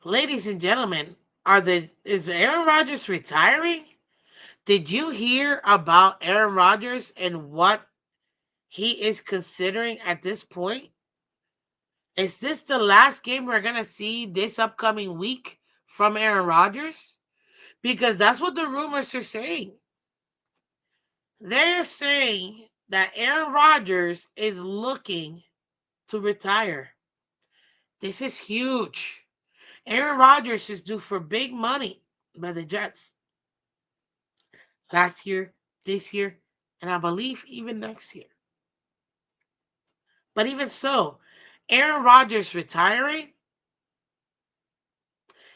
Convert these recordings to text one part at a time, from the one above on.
Ladies and gentlemen, is Aaron Rodgers retiring? Did you hear about Aaron Rodgers and what he is considering at this point? Is this the last game we're going to see this upcoming week from Aaron Rodgers? Because that's what the rumors are saying. They're saying that Aaron Rodgers is looking to retire. This is huge. Aaron Rodgers is due for big money by the Jets last year, this year, and I believe even next year. But even so, Aaron Rodgers retiring,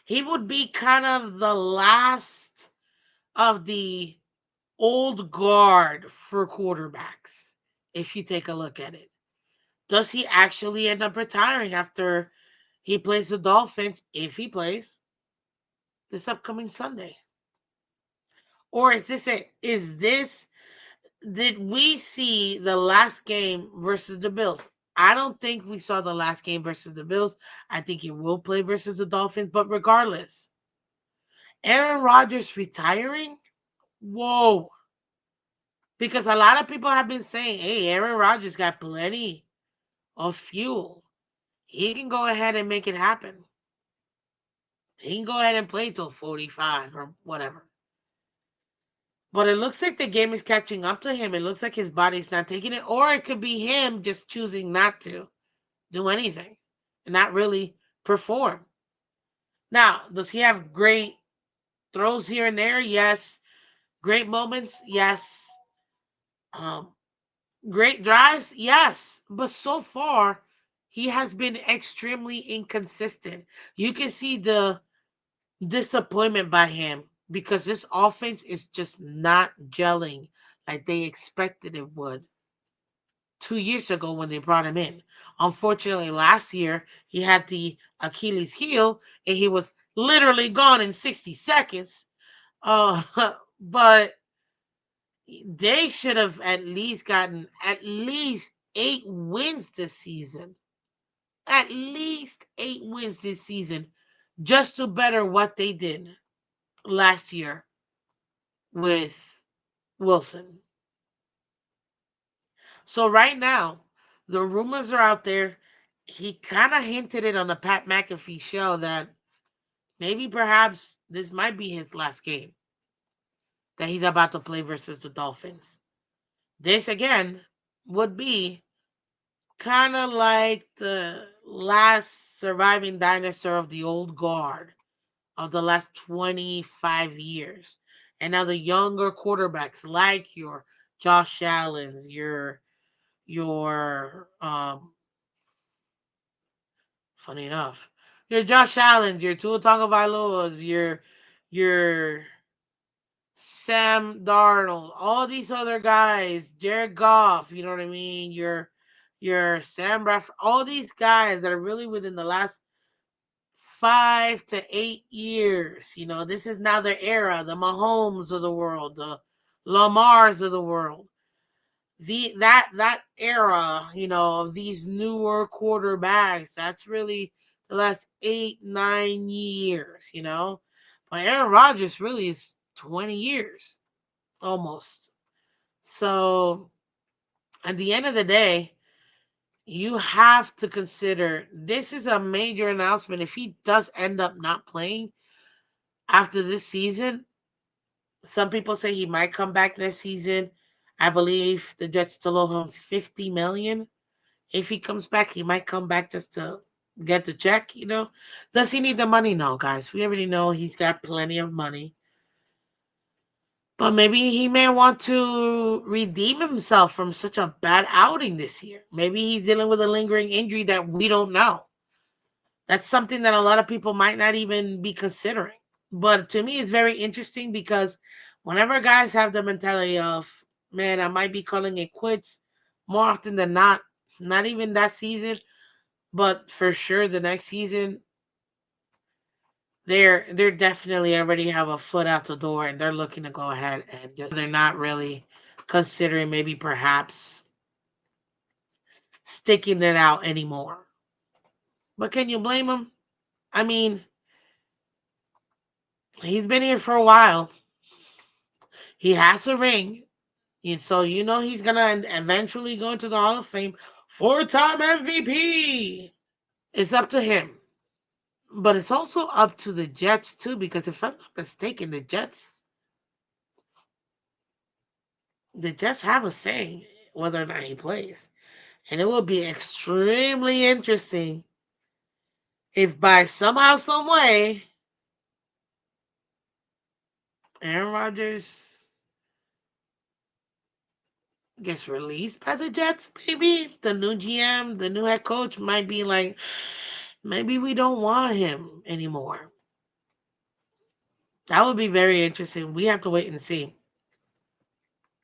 he would be kind of the last of the old guard for quarterbacks, if you take a look at it. Does he actually end up retiring after he plays the Dolphins, if he plays, this upcoming Sunday? Or is this it? Did we see the last game versus the Bills? I don't think we saw the last game versus the Bills. I think he will play versus the Dolphins. But regardless, Aaron Rodgers retiring? Whoa. Because a lot of people have been saying, hey, Aaron Rodgers got plenty of fuel. He can go ahead and make it happen. He can go ahead and play till 45 or whatever. But it looks like the game is catching up to him. It looks like his body's not taking it. Or it could be him just choosing not to do anything and not really perform. Now, does he have great throws here and there? Yes. Great moments? Yes. Um, Great drives? Yes. But so far, he has been extremely inconsistent. You can see the disappointment by him because this offense is just not gelling like they expected it would 2 years ago when they brought him in. Unfortunately, last year he had the Achilles heel and he was literally gone in 60 seconds. Uh, but they should have at least gotten at least 8 wins this season. At least 8 wins this season just to better what they did last year with Wilson. So right now, the rumors are out there. He kind of hinted it on the Pat McAfee show that maybe perhaps this might be his last game that he's about to play versus the Dolphins. This again would be kind of like the last surviving dinosaur of the old guard of the last 25 years. And now the younger quarterbacks like your Josh Allen, your funny enough, your Josh Allen, your Tua Tagovailoas, your Sam Darnold, all these other guys, Jared Goff, you know what I mean? Your Sam Bradford, all these guys that are really within the last 5 to 8 years. You know, this is now their era, the Mahomes of the world, the Lamars of the world. That era, you know, of these newer quarterbacks, that's really the last 8, 9 years, you know. But Aaron Rodgers really is 20 years almost. So at the end of the day, you have to consider this is a major announcement. If he does end up not playing after this season, some people say he might come back next season. I believe the Jets still owe him 50 million. If he comes back, he might come back just to get the check, you know. Does he need the money? No, guys. We already know he's got plenty of money. But maybe he may want to redeem himself from such a bad outing this year. Maybe he's dealing with a lingering injury that we don't know. That's something that a lot of people might not even be considering. But to me, it's very interesting because whenever guys have the mentality of, man, I might be calling it quits more often than not even that season, but for sure the next season, they're definitely already have a foot out the door and they're looking to go ahead and they're not really considering maybe perhaps sticking it out anymore. But can you blame them? I mean, He's been here for a while. He has a ring. And so you know he's gonna eventually go into the Hall of Fame. Four-time MVP. It's up to him. But it's also up to the Jets too, because if I'm not mistaken, the Jets have a say whether or not he plays. And it will be extremely interesting if by somehow, some way, Aaron Rodgers gets released by the Jets, maybe the new GM, the new head coach might be like, maybe we don't want him anymore. That would be very interesting. We have to wait and see.